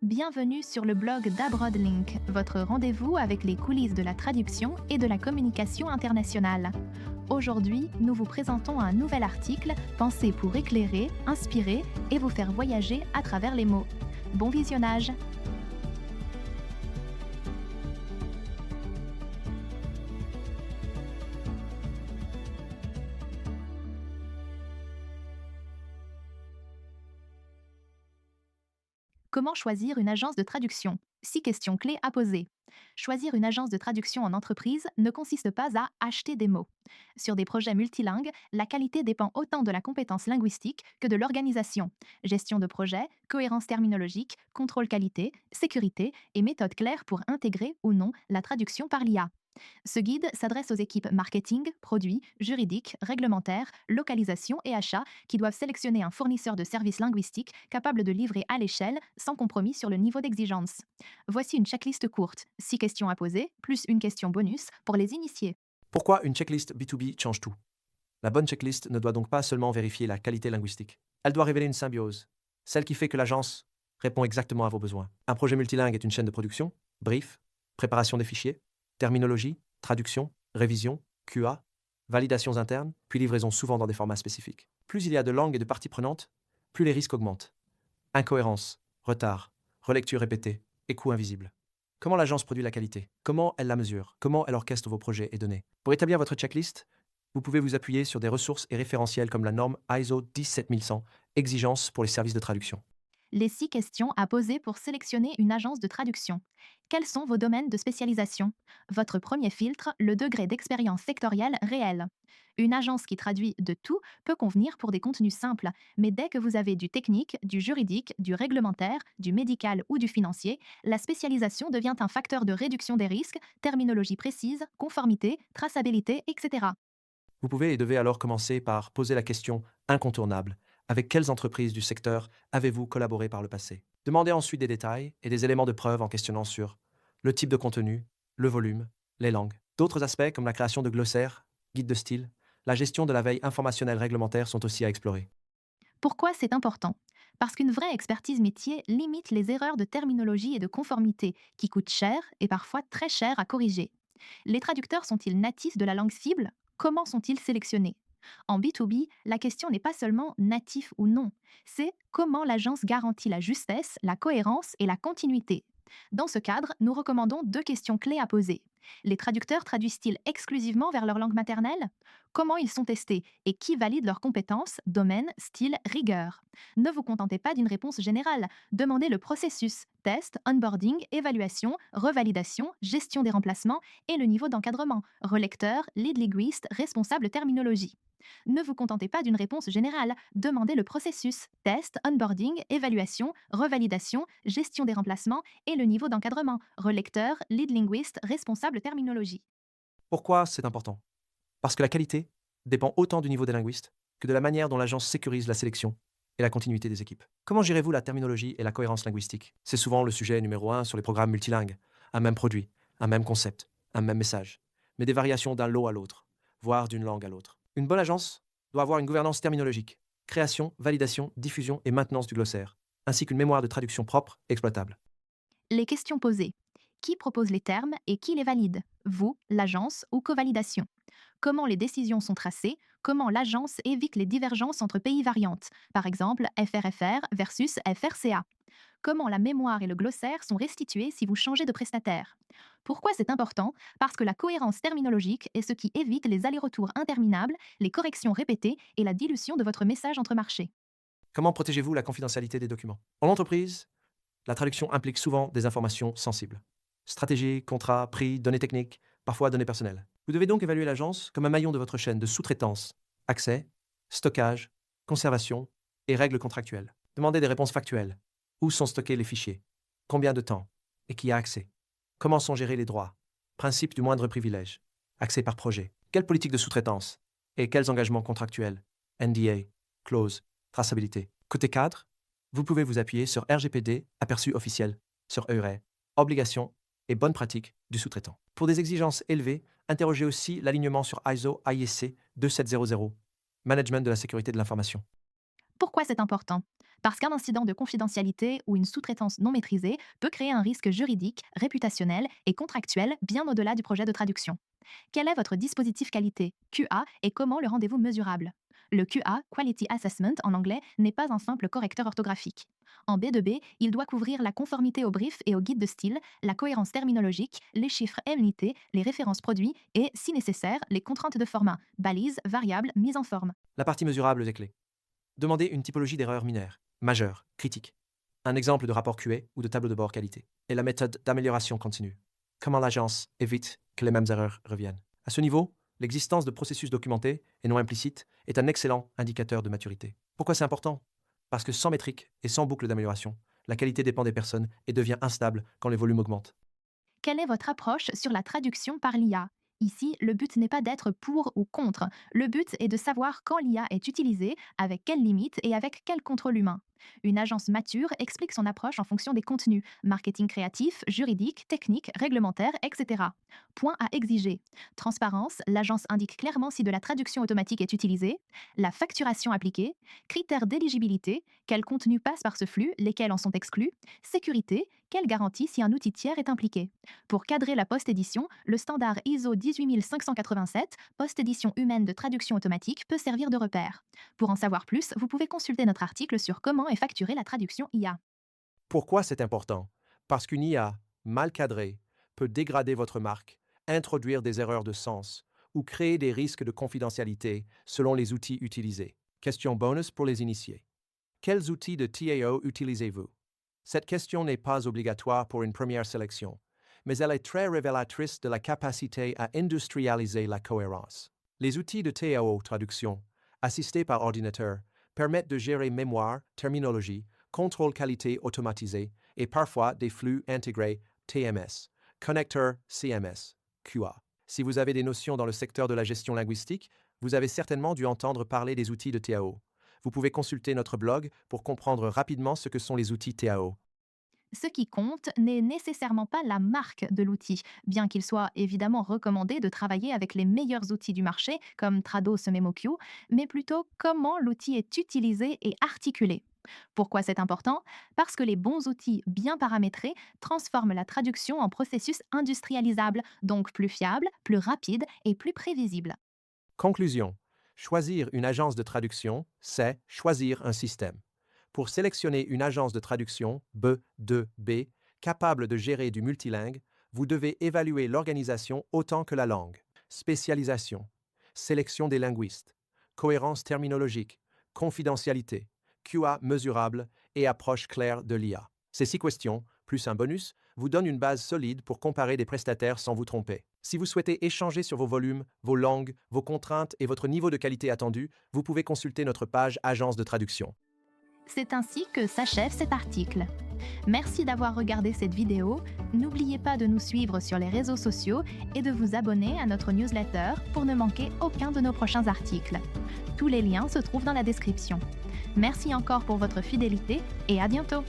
Bienvenue sur le blog d'Abroadlink, votre rendez-vous avec les coulisses de la traduction et de la communication internationale. Aujourd'hui, nous vous présentons un nouvel article pensé pour éclairer, inspirer et vous faire voyager à travers les mots. Bon visionnage! Comment choisir une agence de traduction? 6 questions clés à poser. Choisir une agence de traduction en entreprise ne consiste pas à acheter des mots. Sur des projets multilingues, la qualité dépend autant de la compétence linguistique que de l'organisation. Gestion de projet, cohérence terminologique, contrôle qualité, sécurité et méthode claire pour intégrer ou non la traduction par l'IA. Ce guide s'adresse aux équipes marketing, produits, juridiques, réglementaires, localisation et achat qui doivent sélectionner un fournisseur de services linguistiques capable de livrer à l'échelle sans compromis sur le niveau d'exigence. Voici une checklist courte, 6 questions à poser, plus une question bonus pour les initiés. Pourquoi une checklist B2B change tout? La bonne checklist ne doit donc pas seulement vérifier la qualité linguistique. Elle doit révéler une symbiose, celle qui fait que l'agence répond exactement à vos besoins. Un projet multilingue est une chaîne de production, brief, préparation des fichiers, terminologie, traduction, révision, QA, validations internes, puis livraison souvent dans des formats spécifiques. Plus il y a de langues et de parties prenantes, plus les risques augmentent. Incohérence, retard, relecture répétée et coûts invisibles. Comment l'agence produit la qualité? Comment elle la mesure? Comment elle orchestre vos projets et données? Pour établir votre checklist, vous pouvez vous appuyer sur des ressources et référentiels comme la norme ISO 17100, exigences pour les services de traduction. Les 6 questions à poser pour sélectionner une agence de traduction. Quels sont vos domaines de spécialisation? Votre premier filtre, le degré d'expérience sectorielle réel. Une agence qui traduit de tout peut convenir pour des contenus simples, mais dès que vous avez du technique, du juridique, du réglementaire, du médical ou du financier, la spécialisation devient un facteur de réduction des risques, terminologie précise, conformité, traçabilité, etc. Vous pouvez et devez alors commencer par poser la question incontournable. Avec quelles entreprises du secteur avez-vous collaboré par le passé? Demandez ensuite des détails et des éléments de preuve en questionnant sur le type de contenu, le volume, les langues. D'autres aspects comme la création de glossaires, guides de style, la gestion de la veille informationnelle réglementaire sont aussi à explorer. Pourquoi c'est important? Parce qu'une vraie expertise métier limite les erreurs de terminologie et de conformité, qui coûtent cher et parfois très cher à corriger. Les traducteurs sont-ils natifs de la langue cible? Comment sont-ils sélectionnés? En B2B, la question n'est pas seulement natif ou non, c'est comment l'agence garantit la justesse, la cohérence et la continuité. Dans ce cadre, nous recommandons 2 questions clés à poser. Les traducteurs traduisent-ils exclusivement vers leur langue maternelle? Comment ils sont testés et qui valide leurs compétences, domaine, style, rigueur? Ne vous contentez pas d'une réponse générale, demandez le processus, test, onboarding, évaluation, revalidation, gestion des remplacements et le niveau d'encadrement, relecteur, lead linguiste, responsable terminologie. Ne vous contentez pas d'une réponse générale, demandez le processus, test, onboarding, évaluation, revalidation, gestion des remplacements et le niveau d'encadrement, relecteur, lead linguiste, responsable terminologie. Pourquoi c'est important? Parce que la qualité dépend autant du niveau des linguistes que de la manière dont l'agence sécurise la sélection et la continuité des équipes. Comment gérez-vous la terminologie et la cohérence linguistique? C'est souvent le sujet numéro un sur les programmes multilingues. Un même produit, un même concept, un même message, mais des variations d'un lot à l'autre, voire d'une langue à l'autre. Une bonne agence doit avoir une gouvernance terminologique, création, validation, diffusion et maintenance du glossaire, ainsi qu'une mémoire de traduction propre et exploitable. Les questions posées. Qui propose les termes et qui les valide? Vous, l'agence ou covalidation? Comment les décisions sont tracées? Comment l'agence évite les divergences entre pays variantes? Par exemple, FRFR versus FRCA. Comment la mémoire et le glossaire sont restitués si vous changez de prestataire? Pourquoi c'est important? Parce que la cohérence terminologique est ce qui évite les allers-retours interminables, les corrections répétées et la dilution de votre message entre marchés. Comment protégez-vous la confidentialité des documents? En entreprise, la traduction implique souvent des informations sensibles. Stratégie, contrat, prix, données techniques, parfois données personnelles. Vous devez donc évaluer l'agence comme un maillon de votre chaîne de sous-traitance, accès, stockage, conservation et règles contractuelles. Demandez des réponses factuelles. Où sont stockés les fichiers? Combien de temps? Et qui a accès? Comment sont gérés les droits? Principe du moindre privilège. Accès par projet. Quelle politique de sous-traitance? Et quels engagements contractuels? NDA, clause, traçabilité. Côté cadre, vous pouvez vous appuyer sur RGPD, aperçu officiel, sur EURE, obligations et bonnes pratiques du sous-traitant. Pour des exigences élevées, interrogez aussi l'alignement sur ISO IEC 2700, Management de la sécurité de l'information. Pourquoi c'est important? Parce qu'un incident de confidentialité ou une sous-traitance non maîtrisée peut créer un risque juridique, réputationnel et contractuel bien au-delà du projet de traduction. Quel est votre dispositif qualité, QA, et comment le rendez-vous mesurable? Le QA, Quality Assessment en anglais, n'est pas un simple correcteur orthographique. En B2B, il doit couvrir la conformité au brief et au guide de style, la cohérence terminologique, les chiffres MNIT, les références produits et, si nécessaire, les contraintes de format, balises, variables, mise en forme. La partie mesurable est clé. Demandez une typologie d'erreur mineure, majeure, critique. Un exemple de rapport QA ou de tableau de bord qualité. Et la méthode d'amélioration continue. Comment l'agence évite que les mêmes erreurs reviennent. À ce niveau, l'existence de processus documentés et non implicites est un excellent indicateur de maturité. Pourquoi c'est important? Parce que sans métrique et sans boucle d'amélioration, la qualité dépend des personnes et devient instable quand les volumes augmentent. Quelle est votre approche sur la traduction par l'IA? Ici, le but n'est pas d'être pour ou contre. Le but est de savoir quand l'IA est utilisée, avec quelles limites et avec quel contrôle humain. Une agence mature explique son approche en fonction des contenus, marketing créatif, juridique, technique, réglementaire, etc. Point à exiger. Transparence, l'agence indique clairement si de la traduction automatique est utilisée, la facturation appliquée, critères d'éligibilité, quels contenus passent par ce flux, lesquels en sont exclus, sécurité, quelle garantie si un outil tiers est impliqué. Pour cadrer la post-édition, le standard ISO 18587, post-édition humaine de traduction automatique, peut servir de repère. Pour en savoir plus, vous pouvez consulter notre article sur comment est facturée la traduction IA. Pourquoi c'est important? Parce qu'une IA mal cadrée peut dégrader votre marque, introduire des erreurs de sens ou créer des risques de confidentialité selon les outils utilisés. Question bonus pour les initiés. Quels outils de TAO utilisez-vous? Cette question n'est pas obligatoire pour une première sélection, mais elle est très révélatrice de la capacité à industrialiser la cohérence. Les outils de TAO traduction, assistés par ordinateur, permettent de gérer mémoire, terminologie, contrôle qualité automatisé et parfois des flux intégrés TMS, connecteur CMS, QA. Si vous avez des notions dans le secteur de la gestion linguistique, vous avez certainement dû entendre parler des outils de TAO. Vous pouvez consulter notre blog pour comprendre rapidement ce que sont les outils TAO. Ce qui compte n'est nécessairement pas la marque de l'outil, bien qu'il soit évidemment recommandé de travailler avec les meilleurs outils du marché, comme Trados MemoQ, mais plutôt comment l'outil est utilisé et articulé. Pourquoi c'est important? Parce que les bons outils bien paramétrés transforment la traduction en processus industrialisable, donc plus fiable, plus rapide et plus prévisible. Conclusion. Choisir une agence de traduction, c'est choisir un système. Pour sélectionner une agence de traduction B2B capable de gérer du multilingue, vous devez évaluer l'organisation autant que la langue. Spécialisation, sélection des linguistes, cohérence terminologique, confidentialité, QA mesurable et approche claire de l'IA. Ces 6 questions, plus un bonus, vous donnent une base solide pour comparer des prestataires sans vous tromper. Si vous souhaitez échanger sur vos volumes, vos langues, vos contraintes et votre niveau de qualité attendu, vous pouvez consulter notre page Agence de traduction. C'est ainsi que s'achève cet article. Merci d'avoir regardé cette vidéo. N'oubliez pas de nous suivre sur les réseaux sociaux et de vous abonner à notre newsletter pour ne manquer aucun de nos prochains articles. Tous les liens se trouvent dans la description. Merci encore pour votre fidélité et à bientôt.